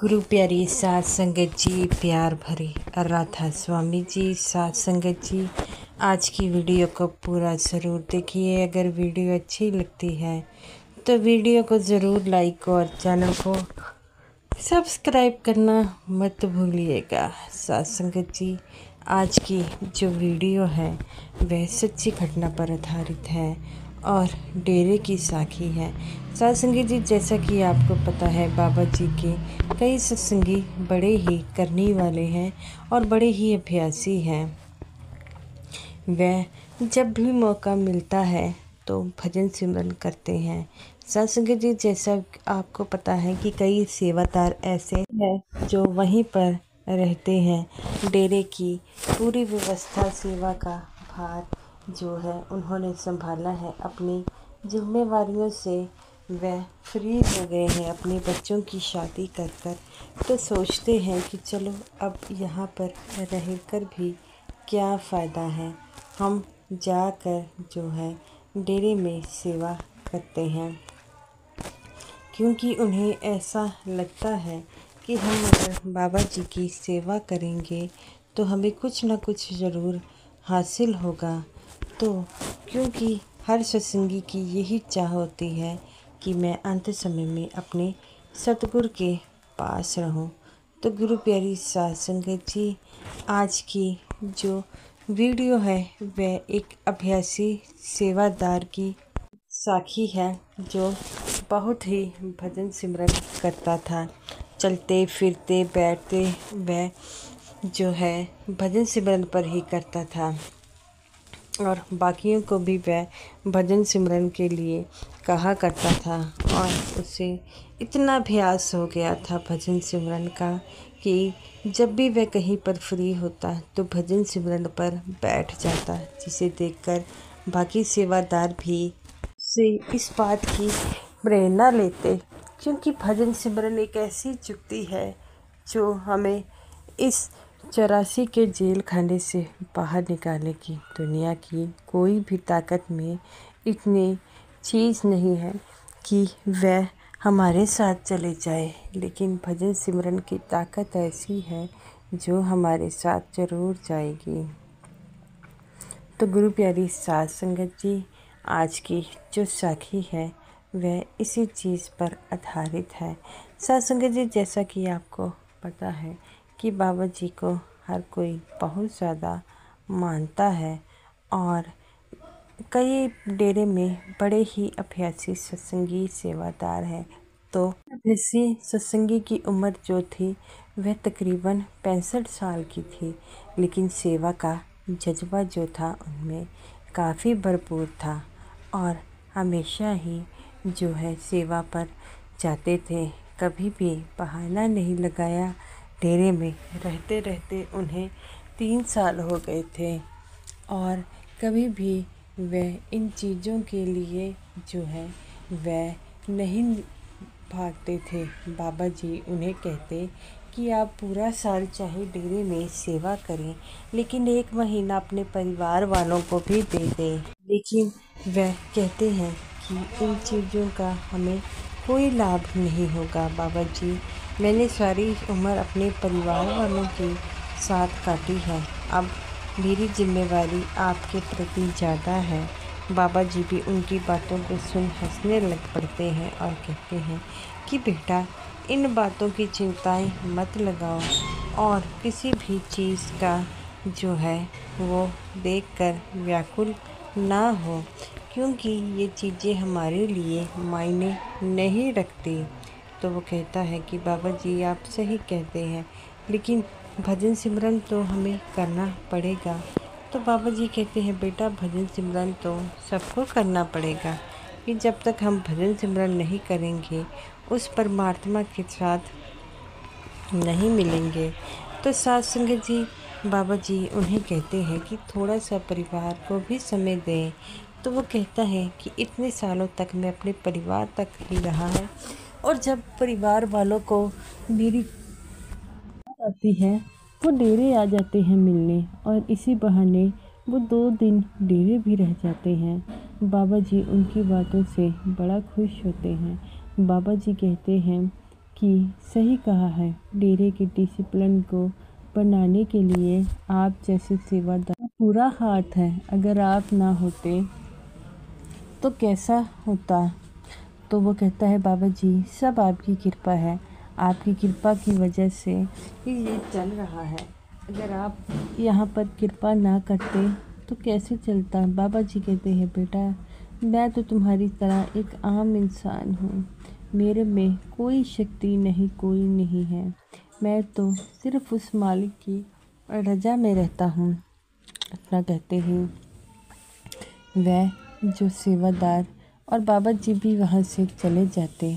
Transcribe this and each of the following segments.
गुरु प्यारी साथ संगत जी, प्यार भरी राधा स्वामी जी, साथ संगत जी, आज की वीडियो को पूरा ज़रूर देखिए। अगर वीडियो अच्छी लगती है तो वीडियो को ज़रूर लाइक और चैनल को सब्सक्राइब करना मत भूलिएगा। साथ संगत जी, आज की जो वीडियो है वह सच्ची घटना पर आधारित है और डेरे की साखी है। साथ संगत जी, जैसा कि आपको पता है, बाबा जी के कई सत्संगी बड़े ही करने वाले हैं और बड़े ही अभ्यासी हैं। वह जब भी मौका मिलता है तो भजन सिमरन करते हैं। साथ संगत जी, जैसा आपको पता है कि कई सेवादार ऐसे हैं जो वहीं पर रहते हैं। डेरे की पूरी व्यवस्था, सेवा का भार जो है उन्होंने संभाला है। अपनी जिम्मेवारियों से वह फ्री हो गए हैं अपने बच्चों की शादी कर कर। तो सोचते हैं कि चलो अब यहाँ पर रहकर भी क्या फ़ायदा है, हम जाकर जो है डेरे में सेवा करते हैं। क्योंकि उन्हें ऐसा लगता है कि हम अगर बाबा जी की सेवा करेंगे तो हमें कुछ न कुछ ज़रूर हासिल होगा। तो क्योंकि हर सत्संगी की यही चाह होती है कि मैं अंत समय में अपने सतगुरु के पास रहूं। तो गुरु प्यारी साध संगत जी, आज की जो वीडियो है वह एक अभ्यासी सेवादार की साखी है जो बहुत ही भजन सिमरन करता था। चलते फिरते बैठते वह जो है भजन सिमरन पर ही करता था और बाकियों को भी वह भजन सिमरन के लिए कहा करता था। और उसे इतना अभ्यास हो गया था भजन सिमरन का कि जब भी वह कहीं पर फ्री होता तो भजन सिमरन पर बैठ जाता, जिसे देखकर बाकी सेवादार भी से इस बात की प्रेरणा लेते। क्योंकि भजन सिमरन एक ऐसी जुक्ति है जो हमें इस 84 के जेल खाने से बाहर निकालेगी। दुनिया की कोई भी ताकत में इतनी चीज़ नहीं है कि वह हमारे साथ चले जाए, लेकिन भजन सिमरन की ताकत ऐसी है जो हमारे साथ ज़रूर जाएगी। तो गुरु प्यारी साध संगत जी, आज की जो साखी है वह इसी चीज़ पर आधारित है। साध संगत जी, जैसा कि आपको पता है कि बाबा जी को हर कोई बहुत ज़्यादा मानता है और कई डेरे में बड़े ही अभ्यासी सत्संगी सेवादार हैं। तो अभ्यासी सत्संगी की उम्र जो थी वह तकरीबन 65 साल की थी, लेकिन सेवा का जज्बा जो था उनमें काफ़ी भरपूर था और हमेशा ही जो है सेवा पर जाते थे। कभी भी बहाना नहीं लगाया। डेरे में रहते रहते उन्हें 3 साल हो गए थे और कभी भी वह इन चीज़ों के लिए जो है वह नहीं भागते थे। बाबा जी उन्हें कहते कि आप पूरा साल चाहे डेरे में सेवा करें, लेकिन 1 महीना अपने परिवार वालों को भी दे दें। लेकिन वह कहते हैं कि इन चीज़ों का हमें कोई लाभ नहीं होगा। बाबा जी, मैंने सारी उम्र अपने परिवार वालों के साथ काटी है, अब मेरी जिम्मेवारी आपके प्रति ज़्यादा है। बाबा जी भी उनकी बातों को सुन हंसने लग पड़ते हैं और कहते हैं कि बेटा, इन बातों की चिंताएं मत लगाओ और किसी भी चीज़ का जो है वो देखकर व्याकुल ना हो, क्योंकि ये चीज़ें हमारे लिए मायने नहीं रखती। तो वो कहता है कि बाबा जी, आप सही कहते हैं, लेकिन भजन सिमरन तो हमें करना पड़ेगा। तो बाबा जी कहते हैं, बेटा, भजन सिमरन तो सबको करना पड़ेगा कि जब तक हम भजन सिमरन नहीं करेंगे उस परमात्मा के साथ नहीं मिलेंगे। तो साथ संगत जी, बाबा जी उन्हें कहते हैं कि थोड़ा सा परिवार को भी समय दें। तो वो कहता है कि इतने सालों तक मैं अपने परिवार तक ही रहा है और जब परिवार वालों को मेरी आती है वो डेरे आ जाते हैं मिलने और इसी बहाने वो 2 दिन डेरे भी रह जाते हैं। बाबा जी उनकी बातों से बड़ा खुश होते हैं। बाबा जी कहते हैं कि सही कहा है। डेरे के डिसिप्लिन को बनाने के लिए आप जैसे सेवादार का पूरा हाथ है। अगर आप ना होते तो कैसा होता। तो वो कहता है बाबा जी सब आपकी कृपा है, आपकी कृपा की वजह से ही ये चल रहा है। अगर आप यहाँ पर कृपा ना करते तो कैसे चलता। बाबा जी कहते हैं बेटा मैं तो तुम्हारी तरह एक आम इंसान हूँ, मेरे में कोई शक्ति नहीं, कोई नहीं है। मैं तो सिर्फ उस मालिक की रजा में रहता हूँ। अपना कहते ही वह जो सेवादार और बाबा जी भी वहाँ से चले जाते।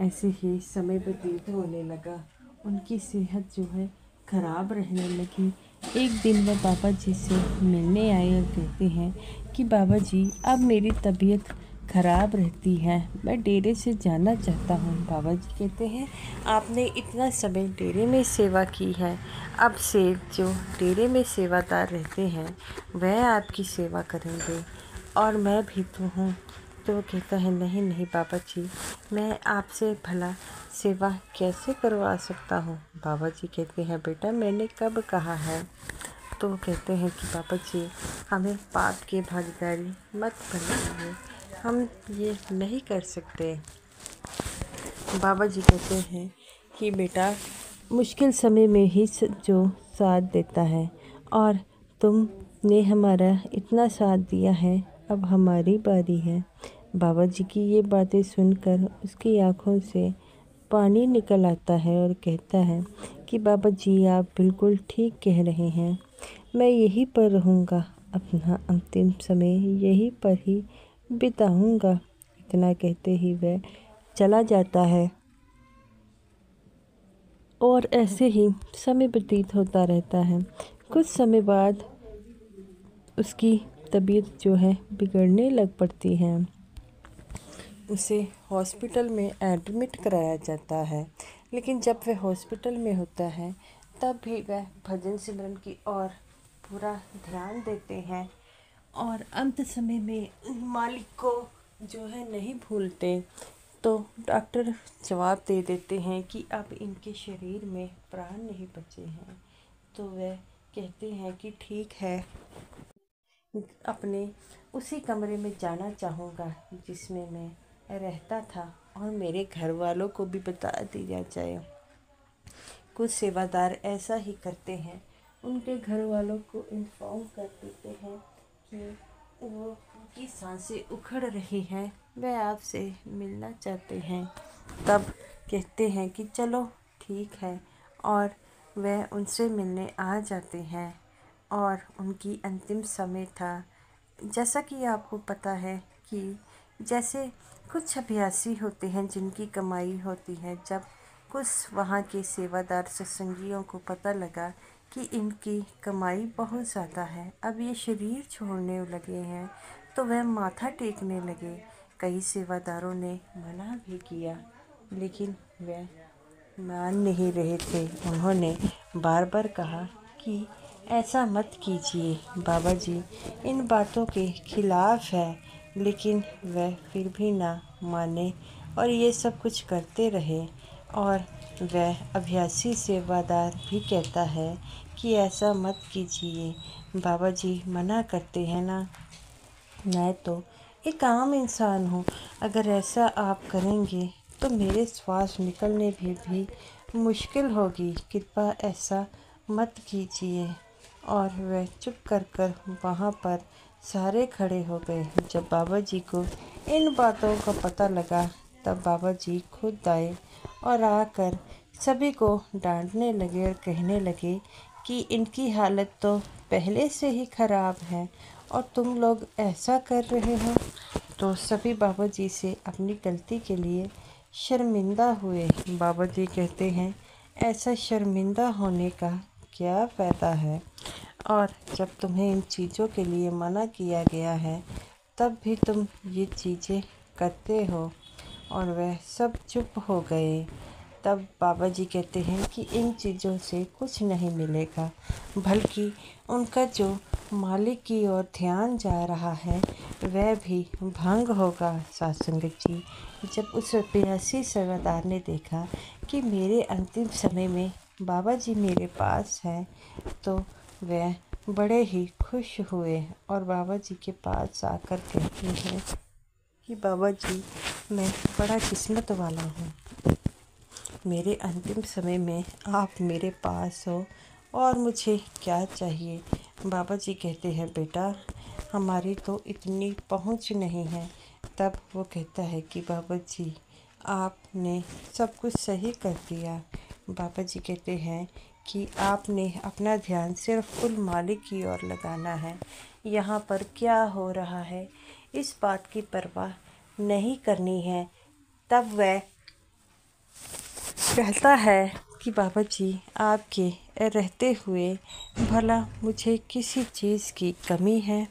ऐसे ही समय व्यतीत होने लगा। उनकी सेहत जो है खराब रहने लगी। एक दिन वह बाबा जी से मिलने आए और कहते हैं कि बाबा जी अब मेरी तबीयत खराब रहती है, मैं डेरे से जाना चाहता हूँ। बाबा जी कहते हैं आपने इतना समय डेरे में सेवा की है, अब से जो डेरे में सेवादार रहते हैं वह आपकी सेवा करेंगे और मैं भी तो हूँ। तो वो कहता है नहीं नहीं बाबा जी मैं आपसे भला सेवा कैसे करवा सकता हूँ। बाबा जी कहते हैं बेटा मैंने कब कहा है। तो वो कहते हैं कि बाबा जी हमें पाप की भागीदारी मत बनाइए, हम ये नहीं कर सकते। बाबा जी कहते हैं कि बेटा मुश्किल समय में ही जो साथ देता है और तुमने हमारा इतना साथ दिया है, अब हमारी बारी है। बाबा जी की ये बातें सुनकर उसकी आंखों से पानी निकल आता है और कहता है कि बाबा जी आप बिल्कुल ठीक कह रहे हैं, मैं यहीं पर रहूँगा, अपना अंतिम समय यहीं पर ही बिताऊँगा। इतना कहते ही वह चला जाता है और ऐसे ही समय व्यतीत होता रहता है। कुछ समय बाद उसकी तबीयत जो है बिगड़ने लग पड़ती है। उसे हॉस्पिटल में एडमिट कराया जाता है। लेकिन जब वह हॉस्पिटल में होता है तब भी वह भजन सिमरन की ओर पूरा ध्यान देते हैं और अंत समय में मालिक को जो है नहीं भूलते। तो डॉक्टर जवाब दे देते हैं कि अब इनके शरीर में प्राण नहीं बचे हैं। तो वह कहते हैं कि ठीक है, अपने उसी कमरे में जाना चाहूँगा जिसमें मैं रहता था और मेरे घर वालों को भी बता दिया जाए। कुछ सेवादार ऐसा ही करते हैं, उनके घर वालों को इन्फॉर्म कर देते हैं कि वो उनकी सांसें उखड़ रही हैं, वह आपसे मिलना चाहते हैं। तब कहते हैं कि चलो ठीक है और वह उनसे मिलने आ जाते हैं और उनकी अंतिम समय था। जैसा कि आपको पता है कि जैसे कुछ अभ्यासी होते हैं जिनकी कमाई होती है, जब कुछ वहाँ के सेवादार सत्संगियों को पता लगा कि इनकी कमाई बहुत ज़्यादा है, अब ये शरीर छोड़ने लगे हैं, तो वह माथा टेकने लगे। कई सेवादारों ने मना भी किया लेकिन वह मान नहीं रहे थे। उन्होंने बार बार कहा कि ऐसा मत कीजिए बाबा जी, इन बातों के खिलाफ है। लेकिन वह फिर भी ना माने और ये सब कुछ करते रहे। और वह अभ्यासी सेवादार भी कहता है कि ऐसा मत कीजिए, बाबा जी मना करते हैं ना, मैं तो एक आम इंसान हूँ, अगर ऐसा आप करेंगे तो मेरे श्वास निकलने भी मुश्किल होगी, कृपया ऐसा मत कीजिए। और वह चुप कर वहाँ पर सारे खड़े हो गए। जब बाबा जी को इन बातों का पता लगा तब बाबा जी खुद आए और आकर सभी को डांटने लगे और कहने लगे कि इनकी हालत तो पहले से ही ख़राब है और तुम लोग ऐसा कर रहे हो। तो सभी बाबा जी से अपनी गलती के लिए शर्मिंदा हुए। बाबा जी कहते हैं ऐसा शर्मिंदा होने का क्या फ़ायदा है, और जब तुम्हें इन चीज़ों के लिए मना किया गया है तब भी तुम ये चीज़ें करते हो। और वह सब चुप हो गए। तब बाबा जी कहते हैं कि इन चीज़ों से कुछ नहीं मिलेगा, बल्कि उनका जो मालिक की ओर ध्यान जा रहा है वह भी भंग होगा। साथ संगत जी, जब उस अभ्यासी सेवादार ने देखा कि मेरे अंतिम समय में बाबा जी मेरे पास हैं, तो वह बड़े ही खुश हुए और बाबा जी के पास आकर कहते हैं कि बाबा जी, मैं बड़ा किस्मत वाला हूँ, मेरे अंतिम समय में आप मेरे पास हो और मुझे क्या चाहिए। बाबा जी कहते हैं, बेटा हमारी तो इतनी पहुँच नहीं है। तब वो कहता है कि बाबा जी आपने सब कुछ सही कर दिया। बाबा जी कहते हैं कि आपने अपना ध्यान सिर्फ कुल मालिक की ओर लगाना है, यहाँ पर क्या हो रहा है इस बात की परवाह नहीं करनी है। तब वह कहता है कि बाबा जी आपके रहते हुए भला मुझे किसी चीज़ की कमी है,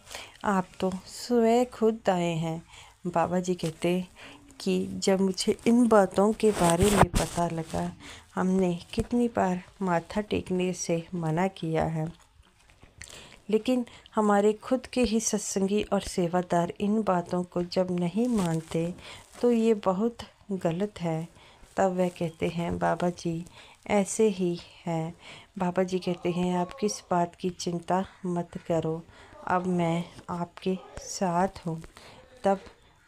आप तो स्वयं खुद आए हैं। बाबा जी कहते कि जब मुझे इन बातों के बारे में पता लगा, हमने कितनी बार माथा टेकने से मना किया है, लेकिन हमारे खुद के ही सत्संगी और सेवादार इन बातों को जब नहीं मानते तो ये बहुत गलत है। तब वह कहते हैं, बाबा जी ऐसे ही है। बाबा जी कहते हैं, आप किस बात की चिंता मत करो, अब मैं आपके साथ हूँ। तब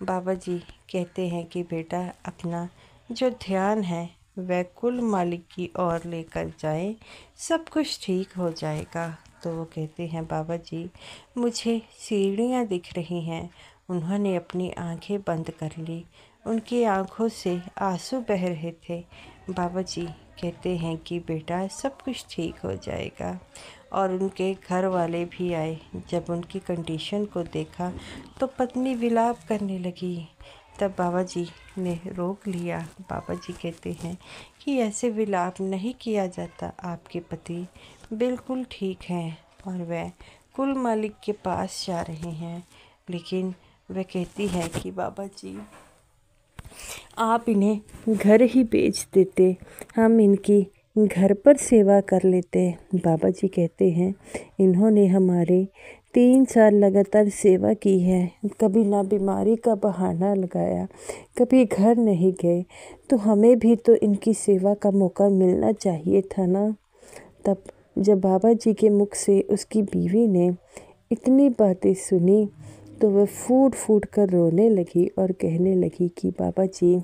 बाबा जी कहते हैं कि बेटा अपना जो ध्यान है वह कुल मालिक की ओर लेकर जाए, सब कुछ ठीक हो जाएगा। तो वो कहते हैं, बाबा जी मुझे सीढ़ियाँ दिख रही हैं। उन्होंने अपनी आंखें बंद कर ली, उनकी आंखों से आंसू बह रहे थे। बाबा जी कहते हैं कि बेटा सब कुछ ठीक हो जाएगा। और उनके घर वाले भी आए। जब उनकी कंडीशन को देखा तो पत्नी विलाप करने लगी। तब बाबा जी ने रोक लिया। बाबा जी कहते हैं कि ऐसे विलाप नहीं किया जाता, आपके पति बिल्कुल ठीक हैं और वह कुल मालिक के पास जा रहे हैं। लेकिन वह कहती है कि बाबा जी आप इन्हें घर ही बेच देते, हम इनकी घर पर सेवा कर लेते। बाबा जी कहते हैं, इन्होंने हमारे 3 साल लगातार सेवा की है, कभी ना बीमारी का बहाना लगाया, कभी घर नहीं गए, तो हमें भी तो इनकी सेवा का मौका मिलना चाहिए था ना। तब जब बाबा जी के मुख से उसकी बीवी ने इतनी बातें सुनी तो वह फूट फूट कर रोने लगी और कहने लगी कि बाबा जी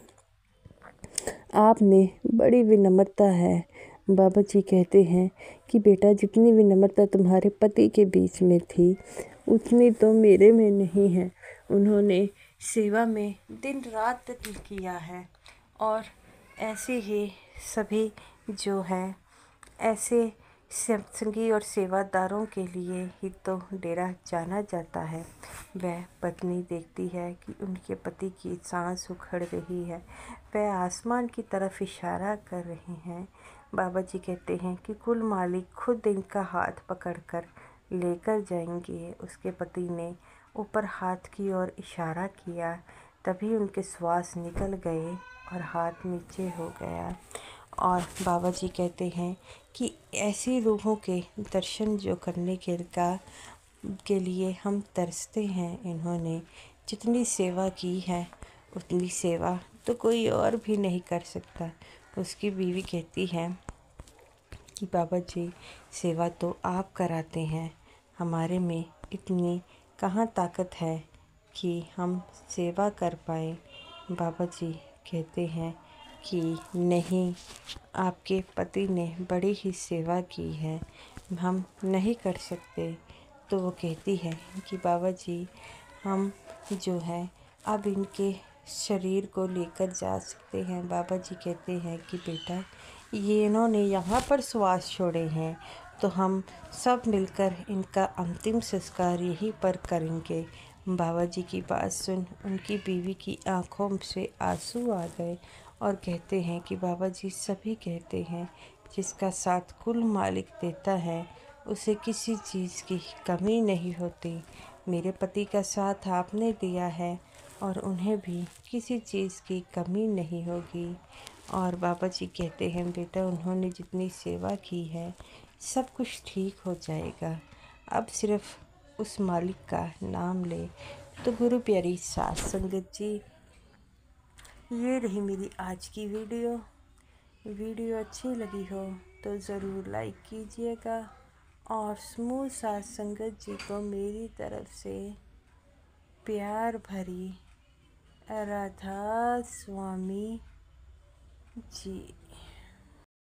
आप में बड़ी विनम्रता है। बाबा जी कहते हैं कि बेटा जितनी विनम्रता तुम्हारे पति के बीच में थी उतनी तो मेरे में नहीं है। उन्होंने सेवा में दिन रात किया है और ऐसे ही सभी जो है ऐसे सत्संगी और सेवादारों के लिए ही तो डेरा जाना जाता है। वह पत्नी देखती है कि उनके पति की सांस उखड़ रही है, वह आसमान की तरफ इशारा कर रहे हैं। बाबा जी कहते हैं कि कुल मालिक खुद इनका हाथ पकड़कर लेकर जाएंगे। उसके पति ने ऊपर हाथ की ओर इशारा किया, तभी उनके श्वास निकल गए और हाथ नीचे हो गया। और बाबा जी कहते हैं कि ऐसी रूहों के दर्शन जो करने के लिए हम तरसते हैं, इन्होंने जितनी सेवा की है उतनी सेवा तो कोई और भी नहीं कर सकता। उसकी बीवी कहती है कि बाबा जी सेवा तो आप कराते हैं, हमारे में इतनी कहाँ ताकत है कि हम सेवा कर पाए। बाबा जी कहते हैं कि नहीं, आपके पति ने बड़ी ही सेवा की है, हम नहीं कर सकते। तो वो कहती है कि बाबा जी हम जो है अब इनके शरीर को लेकर जा सकते हैं। बाबा जी कहते हैं कि बेटा ये इन्होंने यहाँ पर श्वास छोड़े हैं तो हम सब मिलकर इनका अंतिम संस्कार यहीं पर करेंगे। बाबा जी की बात सुन उनकी बीवी की आंखों से आंसू आ गए और कहते हैं कि बाबा जी सभी कहते हैं जिसका साथ कुल मालिक देता है उसे किसी चीज़ की कमी नहीं होती। मेरे पति का साथ आपने दिया है और उन्हें भी किसी चीज़ की कमी नहीं होगी। और बाबा जी कहते हैं बेटा उन्होंने जितनी सेवा की है सब कुछ ठीक हो जाएगा, अब सिर्फ उस मालिक का नाम ले। तो गुरु प्यारी साथ संगत जी, ये रही मेरी आज की वीडियो। वीडियो अच्छी लगी हो तो ज़रूर लाइक कीजिएगा और समूह साथ संगत जी को मेरी तरफ से प्यार भरी राधा स्वामी जी।